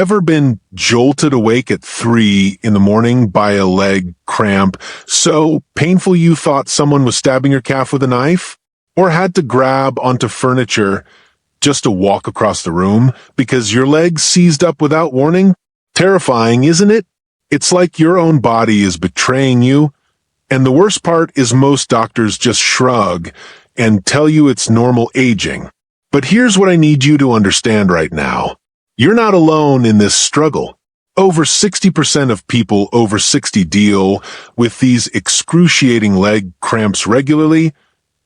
Ever been jolted awake at 3 in the morning by a leg cramp so painful you thought someone was stabbing your calf with a knife? Or had to grab onto furniture just to walk across the room because your legs seized up without warning? Terrifying, isn't it? It's like your own body is betraying you. And the worst part is most doctors just shrug and tell you it's normal aging. But here's what I need you to understand right now. You're not alone in this struggle. Over 60% of people over 60 deal with these excruciating leg cramps regularly.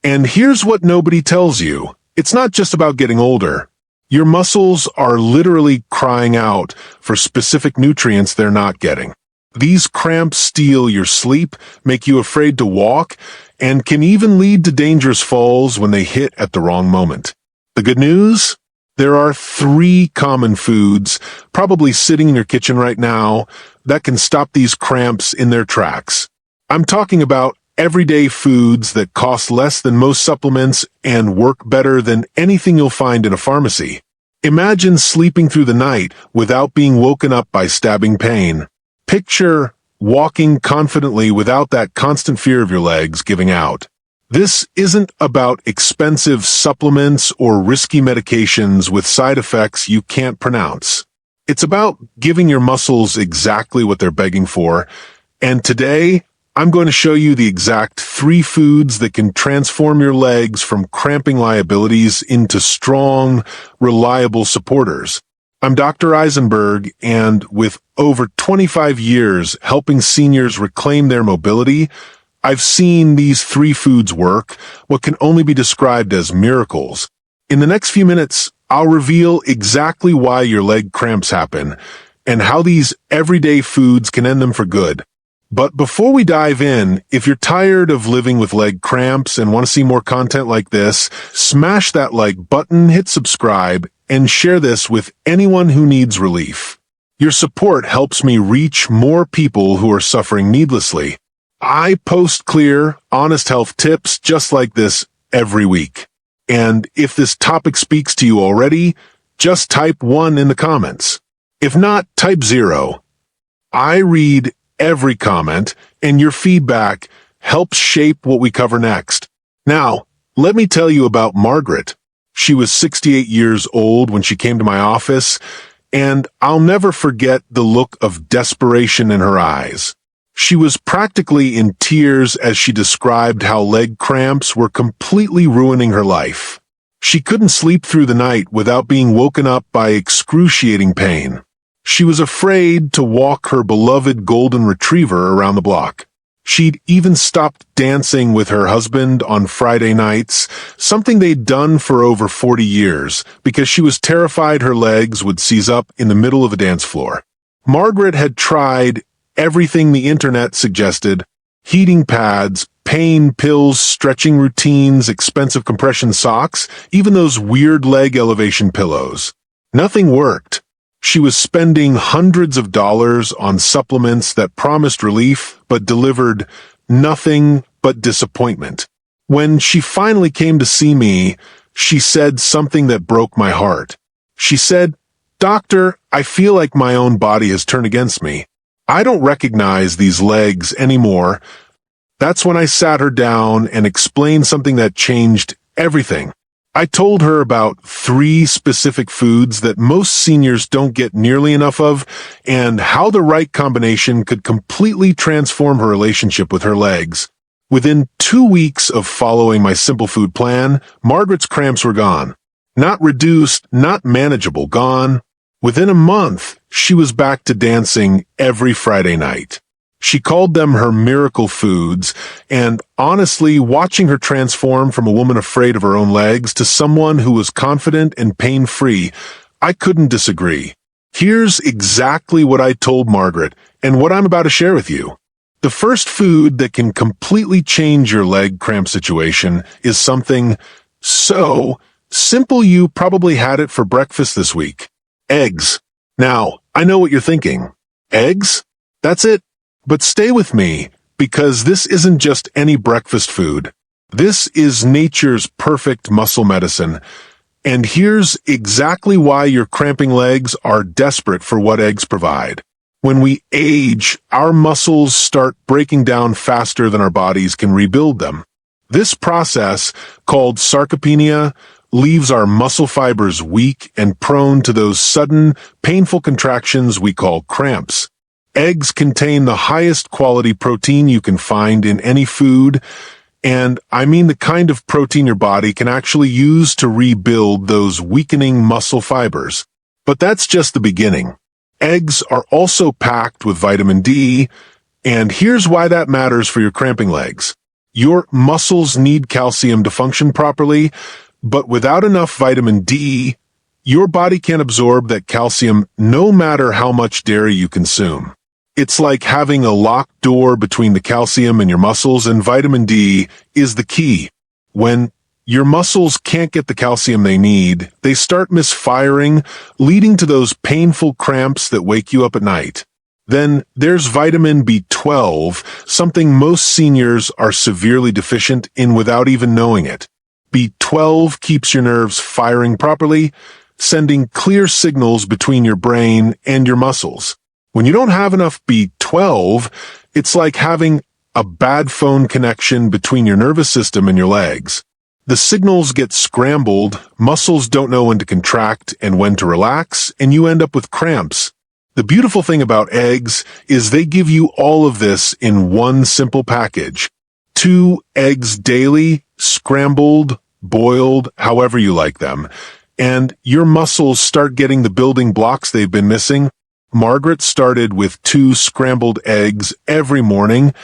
And here's what nobody tells you. It's not just about getting older. Your muscles are literally crying out for specific nutrients they're not getting. These cramps steal your sleep, make you afraid to walk, and can even lead to dangerous falls when they hit at the wrong moment. The good news? There are 3 common foods, probably sitting in your kitchen right now, that can stop these cramps in their tracks. I'm talking about everyday foods that cost less than most supplements and work better than anything you'll find in a pharmacy. Imagine sleeping through the night without being woken up by stabbing pain. Picture walking confidently without that constant fear of your legs giving out. This isn't about expensive supplements or risky medications with side effects you can't pronounce. It's about giving your muscles exactly what they're begging for. And today, I'm going to show you the exact 3 foods that can transform your legs from cramping liabilities into strong, reliable supporters. I'm Dr. Eisenberg, and with over 25 years helping seniors reclaim their mobility, I've seen these 3 foods work, what can only be described as miracles. In the next few minutes, I'll reveal exactly why your leg cramps happen, and how these everyday foods can end them for good. But before we dive in, if you're tired of living with leg cramps and want to see more content like this, smash that like button, hit subscribe, and share this with anyone who needs relief. Your support helps me reach more people who are suffering needlessly. I post clear, honest health tips just like this every week. And if this topic speaks to you already, just type 1 in the comments. If not, type 0. I read every comment, and your feedback helps shape what we cover next. Now, let me tell you about Margaret. She was 68 years old when she came to my office, and I'll never forget the look of desperation in her eyes. She was practically in tears as she described how leg cramps were completely ruining her life. She couldn't sleep through the night without being woken up by excruciating pain. She was afraid to walk her beloved golden retriever around the block. She'd even stopped dancing with her husband on Friday nights, something they'd done for over 40 years, because she was terrified her legs would seize up in the middle of a dance floor. Margaret had tried everything the internet suggested: heating pads, pain pills, stretching routines, expensive compression socks, even those weird leg elevation pillows. Nothing worked. She was spending hundreds of dollars on supplements that promised relief but delivered nothing but disappointment. When she finally came to see me, she said something that broke my heart. She said, "Doctor, I feel like my own body has turned against me. I don't recognize these legs anymore." That's when I sat her down and explained something that changed everything. I told her about 3 specific foods that most seniors don't get nearly enough of, and how the right combination could completely transform her relationship with her legs. Within 2 weeks of following my simple food plan, Margaret's cramps were gone. Not reduced, not manageable, gone. Within a month, she was back to dancing every Friday night. She called them her miracle foods, and honestly, watching her transform from a woman afraid of her own legs to someone who was confident and pain-free, I couldn't disagree. Here's exactly what I told Margaret, and what I'm about to share with you. The first food that can completely change your leg cramp situation is something so simple you probably had it for breakfast this week. Eggs. Now, I know what you're thinking. Eggs? That's it? But stay with me, because this isn't just any breakfast food. This is nature's perfect muscle medicine. And here's exactly why your cramping legs are desperate for what eggs provide. When we age, our muscles start breaking down faster than our bodies can rebuild them. This process, called sarcopenia, leaves our muscle fibers weak and prone to those sudden, painful contractions we call cramps. Eggs contain the highest quality protein you can find in any food, and I mean the kind of protein your body can actually use to rebuild those weakening muscle fibers. But that's just the beginning. Eggs are also packed with vitamin D, and here's why that matters for your cramping legs. Your muscles need calcium to function properly, but without enough vitamin D, your body can't absorb that calcium no matter how much dairy you consume. It's like having a locked door between the calcium in your muscles, and vitamin D is the key. When your muscles can't get the calcium they need, they start misfiring, leading to those painful cramps that wake you up at night. Then there's vitamin B12, something most seniors are severely deficient in without even knowing it. B12 keeps your nerves firing properly, sending clear signals between your brain and your muscles. When you don't have enough B12, it's like having a bad phone connection between your nervous system and your legs. The signals get scrambled, muscles don't know when to contract and when to relax, and you end up with cramps. The beautiful thing about eggs is they give you all of this in one simple package. 2 eggs daily, scrambled, boiled, however you like them, and your muscles start getting the building blocks they've been missing. Margaret started with 2 scrambled eggs every morning,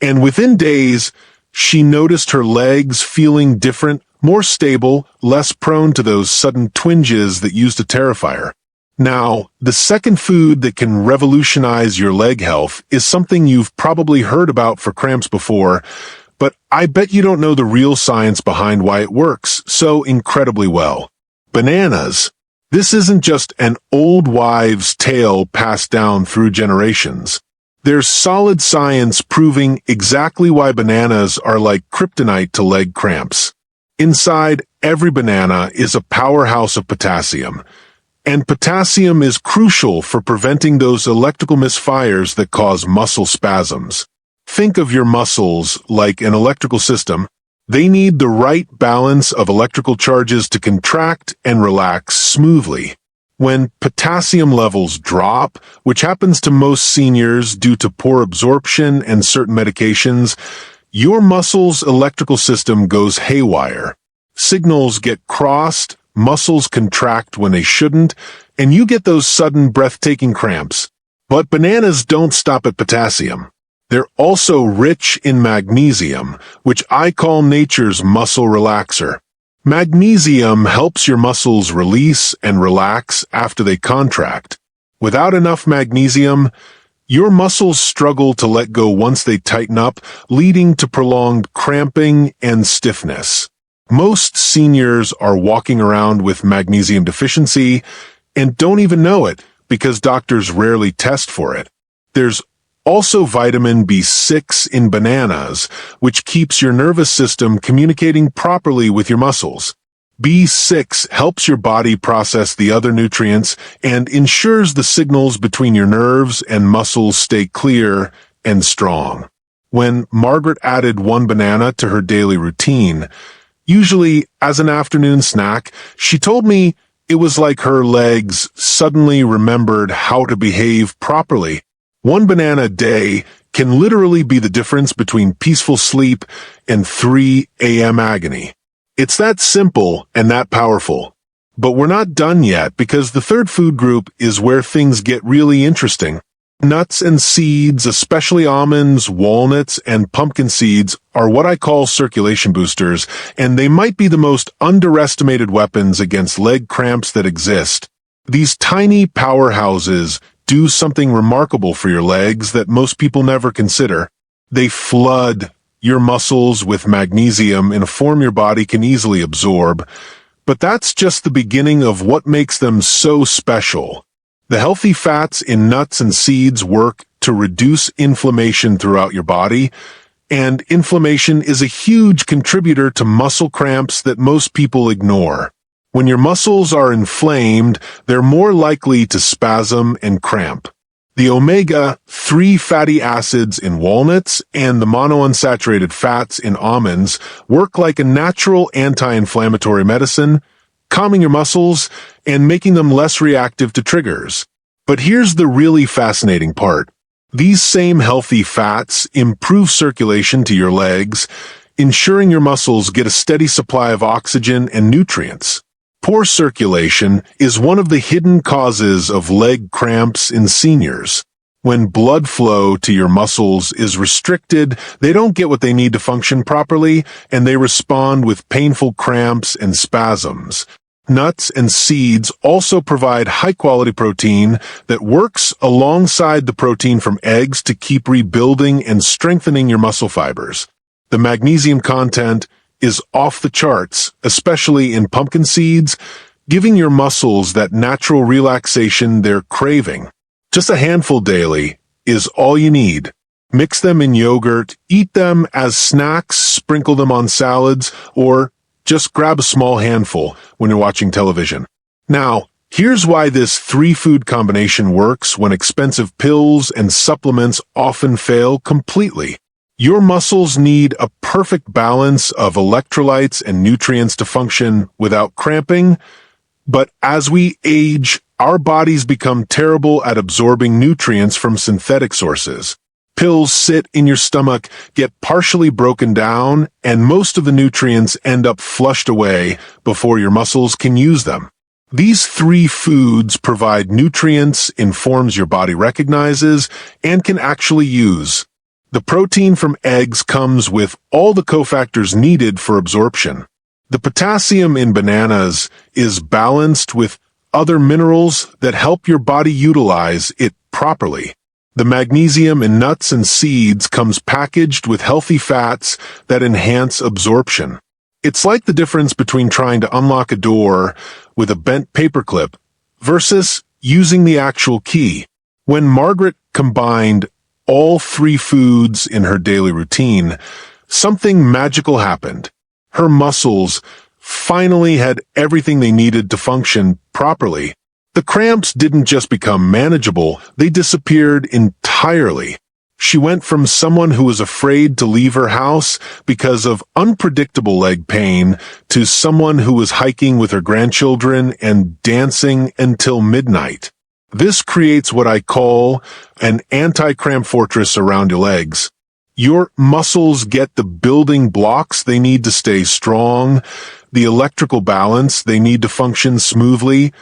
and within days, she noticed her legs feeling different, more stable, less prone to those sudden twinges that used to terrify her. Now, the second food that can revolutionize your leg health is something you've probably heard about for cramps before, but I bet you don't know the real science behind why it works so incredibly well. Bananas. This isn't just an old wives' tale passed down through generations. There's solid science proving exactly why bananas are like kryptonite to leg cramps. Inside every banana is a powerhouse of potassium, and potassium is crucial for preventing those electrical misfires that cause muscle spasms. Think of your muscles like an electrical system. They need the right balance of electrical charges to contract and relax smoothly. When potassium levels drop, which happens to most seniors due to poor absorption and certain medications, your muscle's electrical system goes haywire. Signals get crossed, muscles contract when they shouldn't, and you get those sudden breathtaking cramps. But bananas don't stop at potassium. They're also rich in magnesium, which I call nature's muscle relaxer. Magnesium helps your muscles release and relax after they contract. Without enough magnesium, your muscles struggle to let go once they tighten up, leading to prolonged cramping and stiffness. Most seniors are walking around with magnesium deficiency and don't even know it because doctors rarely test for it. There's also vitamin B6 in bananas, which keeps your nervous system communicating properly with your muscles. B6 helps your body process the other nutrients and ensures the signals between your nerves and muscles stay clear and strong. When Margaret added 1 banana to her daily routine, usually as an afternoon snack, she told me it was like her legs suddenly remembered how to behave properly. 1 banana a day can literally be the difference between peaceful sleep and 3 a.m. agony. It's that simple and that powerful. But we're not done yet because the third food group is where things get really interesting. Nuts and seeds, especially almonds, walnuts, and pumpkin seeds, are what I call circulation boosters, and they might be the most underestimated weapons against leg cramps that exist. These tiny powerhouses do something remarkable for your legs that most people never consider. They flood your muscles with magnesium in a form your body can easily absorb. But that's just the beginning of what makes them so special. The healthy fats in nuts and seeds work to reduce inflammation throughout your body, and inflammation is a huge contributor to muscle cramps that most people ignore. When your muscles are inflamed, they're more likely to spasm and cramp. The omega-3 fatty acids in walnuts and the monounsaturated fats in almonds work like a natural anti-inflammatory medicine, calming your muscles and making them less reactive to triggers. But here's the really fascinating part. These same healthy fats improve circulation to your legs, ensuring your muscles get a steady supply of oxygen and nutrients. Poor circulation is one of the hidden causes of leg cramps in seniors. When blood flow to your muscles is restricted, they don't get what they need to function properly, and they respond with painful cramps and spasms. Nuts and seeds also provide high-quality protein that works alongside the protein from eggs to keep rebuilding and strengthening your muscle fibers. The magnesium content is off the charts, especially in pumpkin seeds, giving your muscles that natural relaxation they're craving. Just a handful daily is all you need. Mix them in yogurt, eat them as snacks, sprinkle them on salads, or just grab a small handful when you're watching television. Now, here's why this 3-food combination works when expensive pills and supplements often fail completely. Your muscles need a perfect balance of electrolytes and nutrients to function without cramping, but as we age, our bodies become terrible at absorbing nutrients from synthetic sources. Pills sit in your stomach, get partially broken down, and most of the nutrients end up flushed away before your muscles can use them. These 3 foods provide nutrients in forms your body recognizes and can actually use. The protein from eggs comes with all the cofactors needed for absorption. The potassium in bananas is balanced with other minerals that help your body utilize it properly. The magnesium in nuts and seeds comes packaged with healthy fats that enhance absorption. It's like the difference between trying to unlock a door with a bent paperclip versus using the actual key. When Margaret combined all 3 foods in her daily routine, something magical happened. Her muscles finally had everything they needed to function properly. The cramps didn't just become manageable, they disappeared entirely. She went from someone who was afraid to leave her house because of unpredictable leg pain to someone who was hiking with her grandchildren and dancing until midnight. This creates what I call an anti-cramp fortress around your legs. Your muscles get the building blocks they need to stay strong, the electrical balance they need to function smoothly,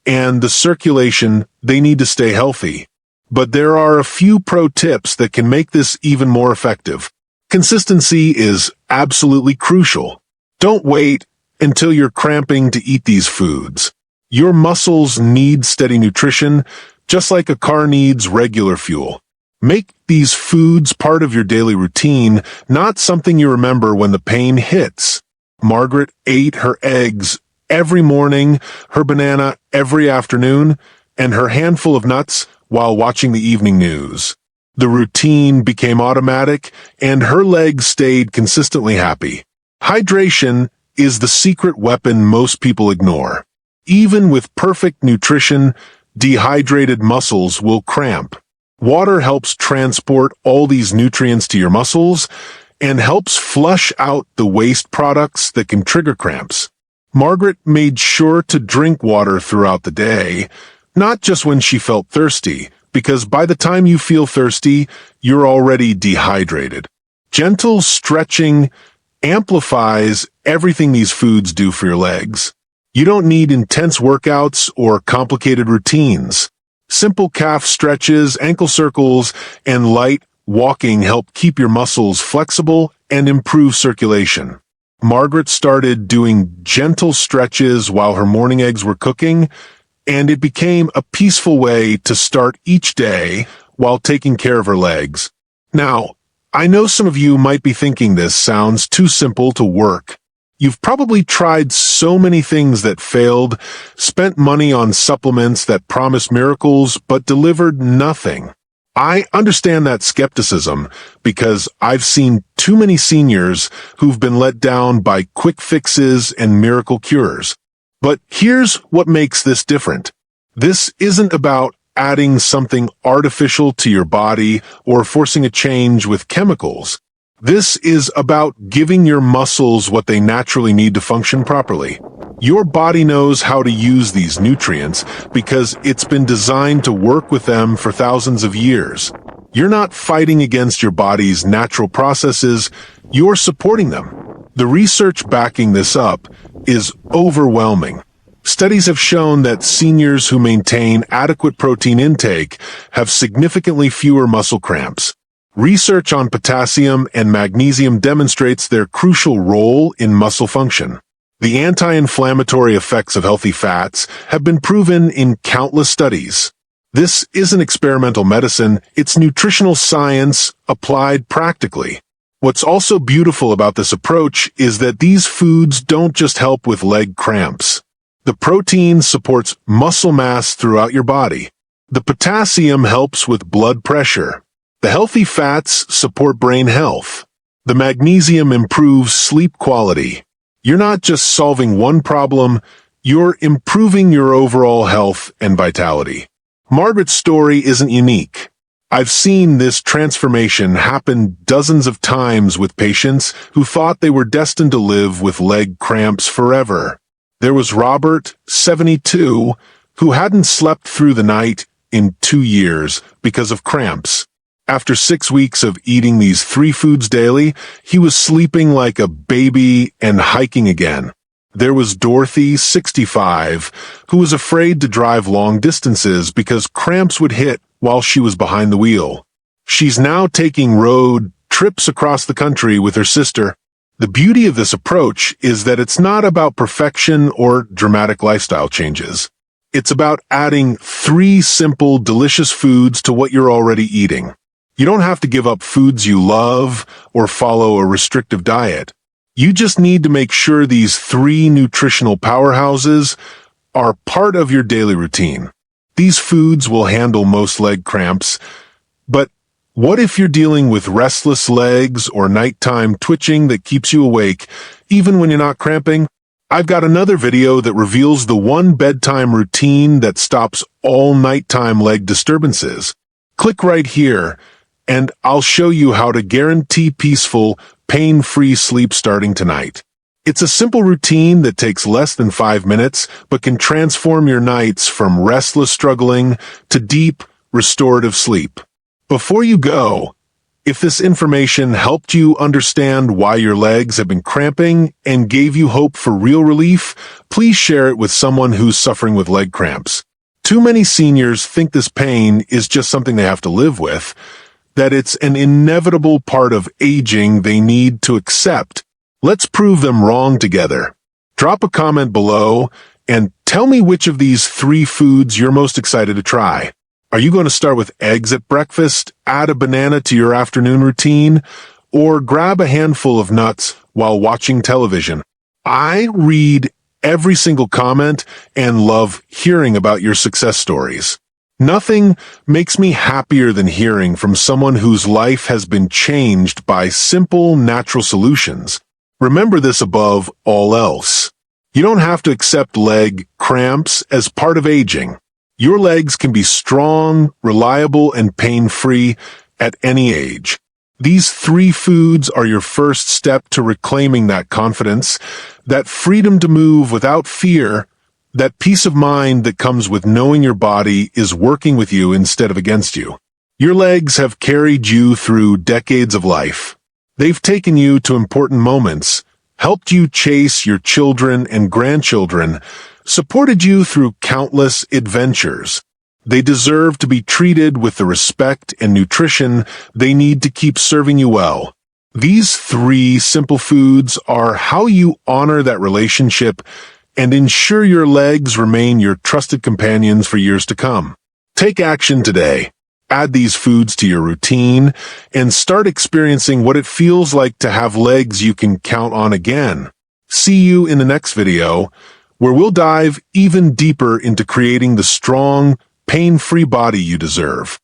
and the circulation they need to stay healthy. But there are a few pro tips that can make this even more effective. Consistency is absolutely crucial. Don't wait until you're cramping to eat these foods. Your muscles need steady nutrition, just like a car needs regular fuel. Make these foods part of your daily routine, not something you remember when the pain hits. Margaret ate her eggs every morning, her banana every afternoon, and her handful of nuts while watching the evening news. The routine became automatic, and her legs stayed consistently happy. Hydration is the secret weapon most people ignore. Even with perfect nutrition, dehydrated muscles will cramp. Water helps transport all these nutrients to your muscles and helps flush out the waste products that can trigger cramps. Margaret made sure to drink water throughout the day, not just when she felt thirsty, because by the time you feel thirsty, you're already dehydrated. Gentle stretching amplifies everything these foods do for your legs. You don't need intense workouts or complicated routines. Simple calf stretches, ankle circles, and light walking help keep your muscles flexible and improve circulation. Margaret started doing gentle stretches while her morning eggs were cooking, and it became a peaceful way to start each day while taking care of her legs. Now, I know some of you might be thinking this sounds too simple to work. You've probably tried so many things that failed, spent money on supplements that promised miracles but delivered nothing. I understand that skepticism because I've seen too many seniors who've been let down by quick fixes and miracle cures. But here's what makes this different. This isn't about adding something artificial to your body or forcing a change with chemicals. This is about giving your muscles what they naturally need to function properly. Your body knows how to use these nutrients because it's been designed to work with them for thousands of years. You're not fighting against your body's natural processes, you're supporting them. The research backing this up is overwhelming. Studies have shown that seniors who maintain adequate protein intake have significantly fewer muscle cramps. Research on potassium and magnesium demonstrates their crucial role in muscle function. The anti-inflammatory effects of healthy fats have been proven in countless studies. This isn't experimental medicine, it's nutritional science applied practically. What's also beautiful about this approach is that these foods don't just help with leg cramps. The protein supports muscle mass throughout your body. The potassium helps with blood pressure. The healthy fats support brain health. The magnesium improves sleep quality. You're not just solving one problem, you're improving your overall health and vitality. Margaret's story isn't unique. I've seen this transformation happen dozens of times with patients who thought they were destined to live with leg cramps forever. There was Robert, 72, who hadn't slept through the night in 2 years because of cramps. After 6 weeks of eating these 3 foods daily, he was sleeping like a baby and hiking again. There was Dorothy, 65, who was afraid to drive long distances because cramps would hit while she was behind the wheel. She's now taking road trips across the country with her sister. The beauty of this approach is that it's not about perfection or dramatic lifestyle changes. It's about adding 3 simple, delicious foods to what you're already eating. You don't have to give up foods you love or follow a restrictive diet. You just need to make sure these 3 nutritional powerhouses are part of your daily routine. These foods will handle most leg cramps, but what if you're dealing with restless legs or nighttime twitching that keeps you awake, even when you're not cramping? I've got another video that reveals the one bedtime routine that stops all nighttime leg disturbances. Click right here, and I'll show you how to guarantee peaceful, pain-free sleep starting tonight. It's a simple routine that takes less than 5 minutes, but can transform your nights from restless struggling to deep, restorative sleep. Before you go, if this information helped you understand why your legs have been cramping and gave you hope for real relief, please share it with someone who's suffering with leg cramps. Too many seniors think this pain is just something they have to live with, that it's an inevitable part of aging they need to accept. Let's prove them wrong together. Drop a comment below and tell me which of these 3 foods you're most excited to try. Are you going to start with eggs at breakfast, add a banana to your afternoon routine, or grab a handful of nuts while watching television? I read every single comment and love hearing about your success stories. Nothing makes me happier than hearing from someone whose life has been changed by simple, natural solutions. Remember this above all else. You don't have to accept leg cramps as part of aging. Your legs can be strong, reliable, and pain-free at any age. These 3 foods are your first step to reclaiming that confidence, that freedom to move without fear, that peace of mind that comes with knowing your body is working with you instead of against you. Your legs have carried you through decades of life. They've taken you to important moments, helped you chase your children and grandchildren, supported you through countless adventures. They deserve to be treated with the respect and nutrition they need to keep serving you well. These 3 simple foods are how you honor that relationship and ensure your legs remain your trusted companions for years to come. Take action today. Add these foods to your routine and start experiencing what it feels like to have legs you can count on again. See you in the next video, where we'll dive even deeper into creating the strong, pain-free body you deserve.